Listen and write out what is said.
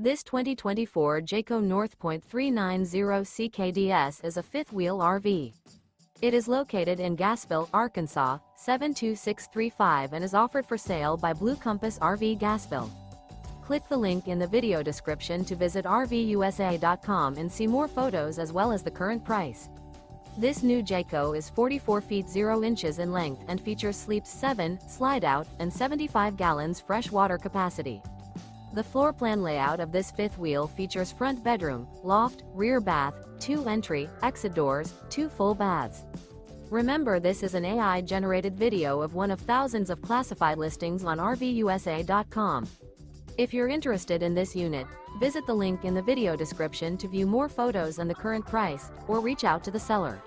This 2024 Jayco North Point 390 CKDS is a fifth-wheel RV. It is located in Gassville, Arkansas, 72635 and is offered for sale by Blue Compass RV Gassville. Click the link in the video description to visit RVUSA.com and see more photos as well as the current price. This new Jayco is 44 feet 0 inches in length and features sleeps 7, slide-out, and 75 gallons fresh water capacity. The floor plan layout of this fifth wheel features front bedroom, loft, rear bath, 2 entry, exit doors, 2 full baths. Remember, this is an AI-generated video of one of thousands of classified listings on RVUSA.com. If you're interested in this unit, visit the link in the video description to view more photos and the current price, or reach out to the seller.